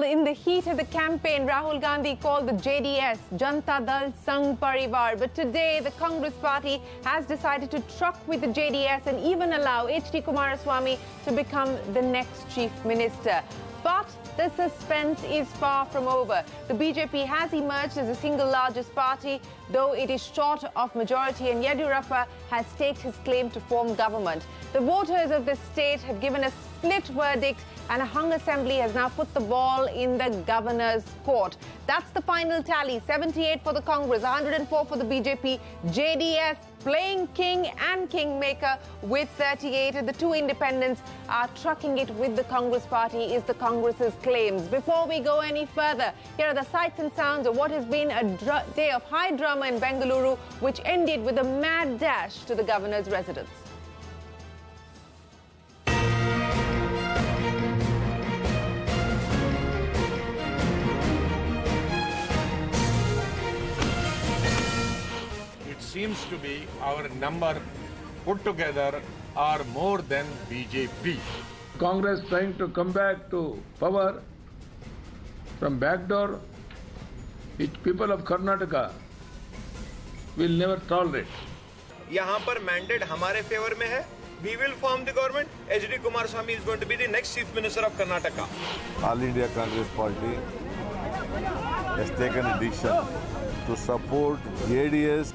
Well, in the heat of the campaign, Rahul Gandhi called the JDS Janata Dal Sangh Parivar. But today, the Congress party has decided to truck with the JDS and even allow H.D. Kumaraswamy to become the next chief minister. But the suspense is far from over. The BJP has emerged as the single largest party, though it is short of majority, and Yediyurappa has staked his claim to form government. The voters of the state have given a split verdict, and a hung assembly has now put the ball in the governor's court. That's the final tally: 78 for the Congress, 104 for the BJP. JDS playing king and kingmaker with 38, and the two independents are trucking it with the Congress party, is the Congress's claims. Before we go any further, here are the sights and sounds of what has been a day of high drama in Bengaluru, which ended with a mad dash to the governor's residence. Seems to be our number put together are more than BJP. Congress trying to come back to power from backdoor, which people of Karnataka will never tolerate. यहाँ पर mandate हमारे favor में है. We will form the government. H.D. Kumaraswamy is going to be the next chief minister of Karnataka. All India Congress Party has taken a decision to support JDS.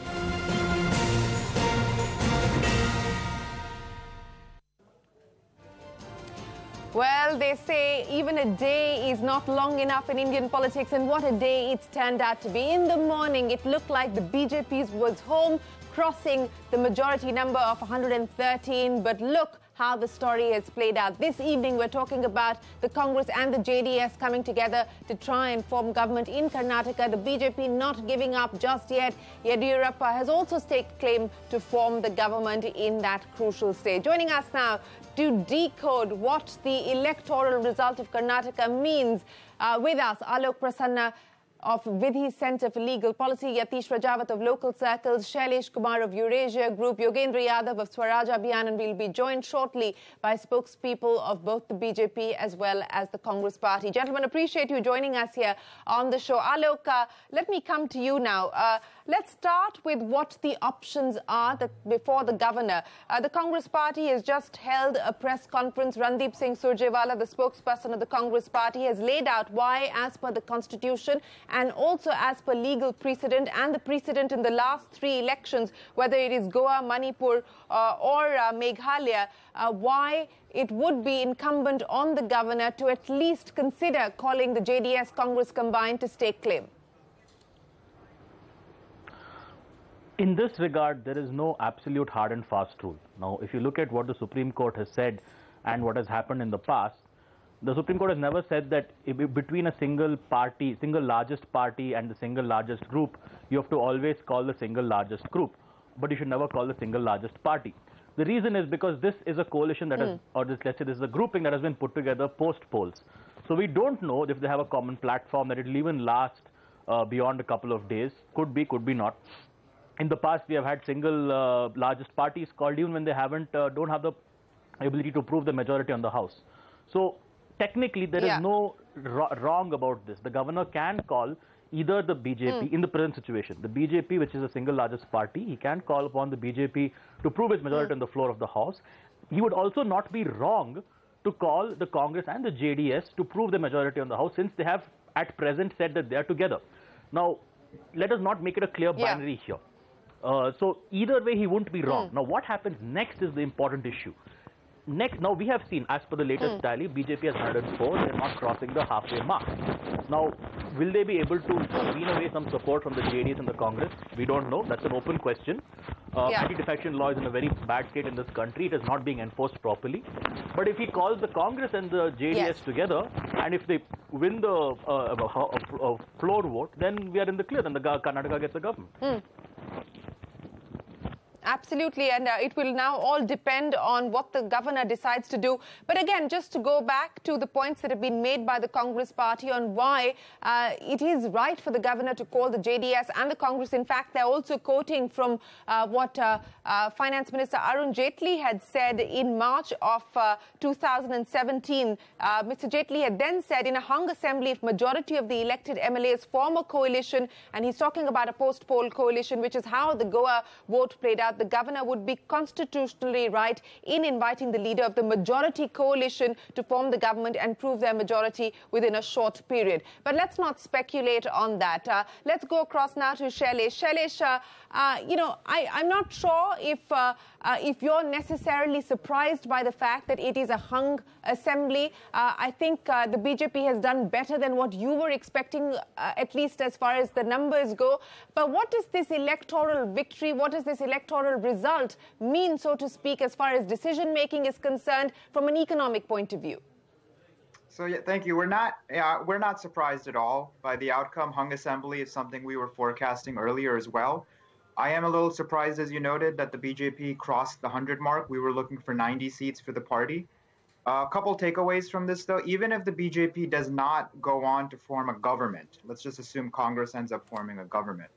Well, they say even a day is not long enough in Indian politics, and what a day it's turned out to be. In the morning, it looked like the BJP was home, crossing the majority number of 113, but look how the story has played out. This evening, we're talking about the Congress and the JDS coming together to try and form government in Karnataka. The BJP not giving up just yet. Yediyurappa has also staked claim to form the government in that crucial stage. Joining us now to decode what the electoral result of Karnataka means, with us, Alok Prasanna of Vidhi Centre for Legal Policy, Yatish Rajawat of Local Circles, Shailesh Kumar of Eurasia Group, Yogendra Yadav of Swaraj Abhiyan, and we'll be joined shortly by spokespeople of both the BJP as well as the Congress party. Gentlemen, appreciate you joining us here on the show. Alok, let me come to you now. Let's start with what the options are before the governor. The Congress party has just held a press conference. Randeep Singh Surjewala, the spokesperson of the Congress party, has laid out why, as per the constitution and also as per legal precedent and the precedent in the last three elections, whether it is Goa, Manipur or Meghalaya, why it would be incumbent on the governor to at least consider calling the JDS Congress combined to stake claim. In this regard, there is no absolute hard and fast rule. Now, if you look at what the Supreme Court has said and what has happened in the past, the Supreme Court has never said that between a single party, single largest party and the single largest group, you have to always call the single largest group, but you should never call the single largest party. The reason is because this is a coalition that has, or this, let's say this is a grouping that has been put together post-polls. So we don't know if they have a common platform, that it will even last beyond a couple of days. Could be not. In the past, we have had single largest parties called even when they don't have the ability to prove the majority on the House. So technically, there is no wrong about this. The governor can call either the BJP in the present situation. The BJP, which is the single largest party, he can call upon the BJP to prove its majority on the floor of the House. He would also not be wrong to call the Congress and the JDS to prove the majority on the House, since they have at present said that they are together. Now, let us not make it a clear binary here. So either way, he won't be wrong. Now, what happens next is the important issue. Now we have seen, as per the latest tally, BJP has 104, they're not crossing the halfway mark. Now, will they be able to wean away some support from the JDS and the Congress? We don't know. That's an open question. Anti-defection law is in a very bad state in this country. It is not being enforced properly. But if he calls the Congress and the JDS together, and if they win the floor vote, then we are in the clear. Then the Karnataka gets the government. Absolutely, and it will now all depend on what the governor decides to do. But again, just to go back to the points that have been made by the Congress party on why it is right for the governor to call the JDS and the Congress. In fact, they're also quoting from what Finance Minister Arun Jaitley had said in March of 2017. Mr. Jaitley had then said in a hung assembly, if majority of the elected MLAs form a coalition, and he's talking about a post-poll coalition, which is how the Goa vote played out, the governor would be constitutionally right in inviting the leader of the majority coalition to form the government and prove their majority within a short period. But let's not speculate on that. Let's go across now to Shailesh. Shailesh, I'm not sure if you're necessarily surprised by the fact that it is a hung assembly. I think the BJP has done better than what you were expecting, at least as far as the numbers go. But what does this electoral victory, what does this electoral result mean, so to speak, as far as decision-making is concerned from an economic point of view? So yeah, thank you. We're not surprised at all by the outcome. Hung assembly is something we were forecasting earlier as well. I am a little surprised, as you noted, that the BJP crossed the 100 mark. We were looking for 90 seats for the party. A couple takeaways from this, though. Even if the BJP does not go on to form a government, let's just assume Congress ends up forming a government.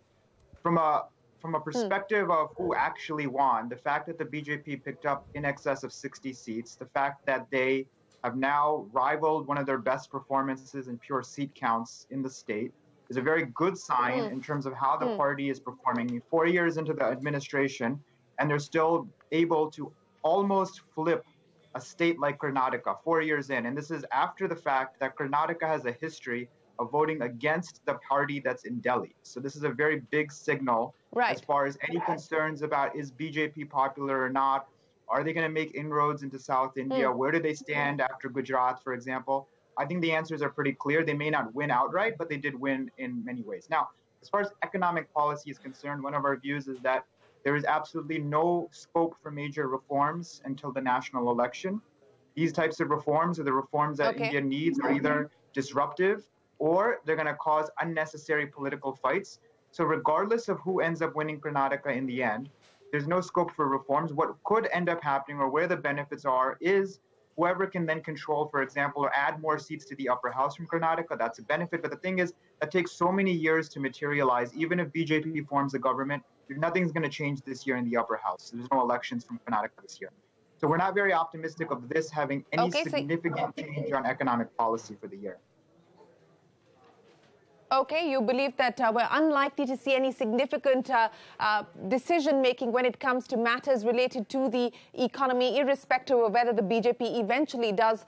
From a perspective of who actually won, the fact that the BJP picked up in excess of 60 seats, the fact that they have now rivaled one of their best performances in pure seat counts in the state, is a very good sign in terms of how the party is performing 4 years into the administration, and they're still able to almost flip a state like Karnataka 4 years in. And this is after the fact that Karnataka has a history of voting against the party that's in Delhi. So this is a very big signal as far as any concerns about is BJP popular or not. Are they going to make inroads into South India? Where do they stand after Gujarat, for example? I think the answers are pretty clear. They may not win outright, but they did win in many ways. Now, as far as economic policy is concerned, one of our views is that there is absolutely no scope for major reforms until the national election. These types of reforms, or the reforms that India needs, are either disruptive or they're going to cause unnecessary political fights. So regardless of who ends up winning Karnataka in the end, there's no scope for reforms. What could end up happening, or where the benefits are, is whoever can then control, for example, or add more seats to the upper house from Karnataka, that's a benefit. But the thing is, that takes so many years to materialize. Even if BJP forms a government, nothing's going to change this year in the upper house. There's no elections from Karnataka this year. So we're not very optimistic of this having any significant change on economic policy for the year. Okay, you believe that we're unlikely to see any significant decision-making when it comes to matters related to the economy, irrespective of whether the BJP eventually does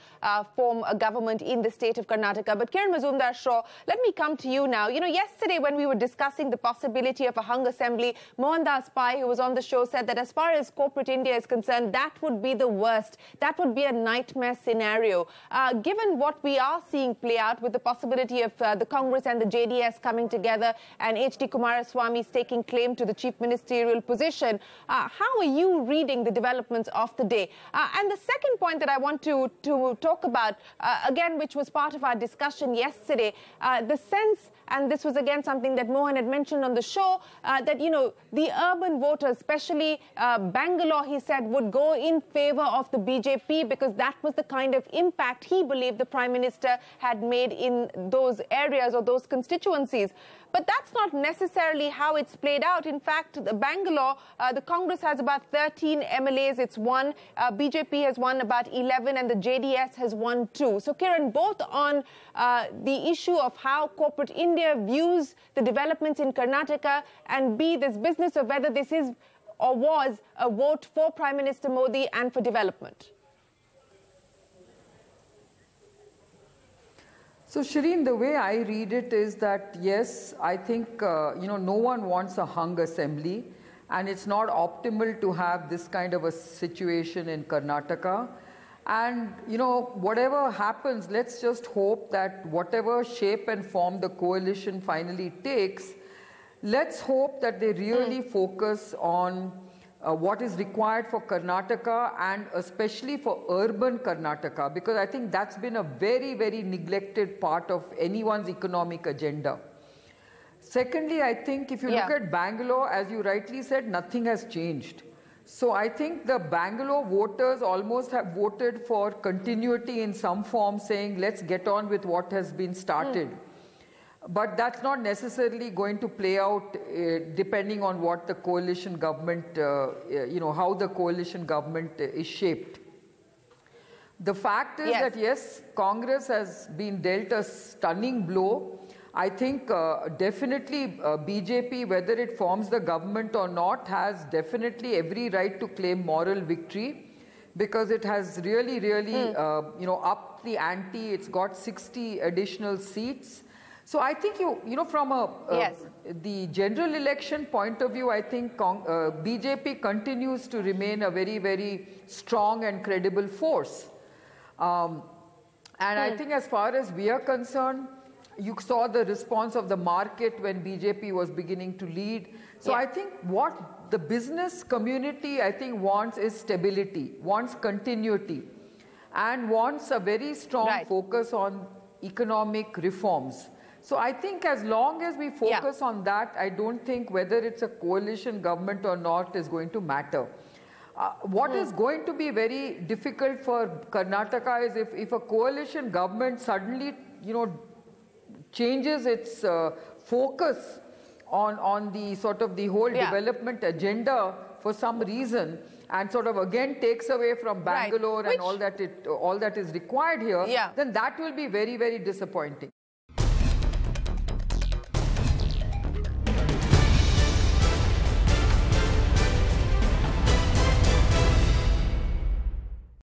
form a government in the state of Karnataka. But Kiran Mazumdar-Shaw, let me come to you now. You know, yesterday when we were discussing the possibility of a hung assembly, Mohandas Pai, who was on the show, said that as far as corporate India is concerned, that would be the worst. That would be a nightmare scenario. Given what we are seeing play out with the possibility of the Congress and the JDS coming together and H.D. Kumaraswamy taking claim to the chief ministerial position, how are you reading the developments of the day? And the second point that I want to talk about, again, which was part of our discussion yesterday, the sense, and this was again something that Mohan had mentioned on the show, that, you know, the urban voters, especially Bangalore, he said, would go in favor of the BJP because that was the kind of impact he believed the Prime Minister had made in those areas or those constituencies. But that's not necessarily how it's played out. In fact, Bangalore, the Congress has about 13 MLAs. It's won. BJP has won about 11 and the JDS has won 2. So, Kiran, both on the issue of how corporate India views the developments in Karnataka, and B, this business of whether this is or was a vote for Prime Minister Modi and for development. So, Shireen, the way I read it is that, yes, I think, no one wants a hung assembly, and it's not optimal to have this kind of a situation in Karnataka. And, whatever happens, let's just hope that whatever shape and form the coalition finally takes, let's hope that they really focus on what is required for Karnataka, and especially for urban Karnataka, because I think that's been a very, very neglected part of anyone's economic agenda. Secondly, I think if you look at Bangalore, as you rightly said, nothing has changed. So I think the Bangalore voters almost have voted for continuity in some form, saying let's get on with what has been started. But that's not necessarily going to play out depending on what the coalition government, how the coalition government is shaped. The fact is that yes, Congress has been dealt a stunning blow. I think definitely BJP, whether it forms the government or not, has definitely every right to claim moral victory, because it has really, upped the ante. It's got 60 additional seats. So I think from the general election point of view, I think BJP continues to remain a very, very strong and credible force. And I think as far as we are concerned, you saw the response of the market when BJP was beginning to lead. So I think what the business community, I think, wants is stability, wants continuity, and wants a very strong focus on economic reforms. So I think as long as we focus on that, I don't think whether it's a coalition government or not is going to matter. What is going to be very difficult for Karnataka is if a coalition government suddenly, changes its focus on the sort of the whole development agenda for some reason, and sort of again takes away from Bangalore and all that is required here, then that will be very, very disappointing.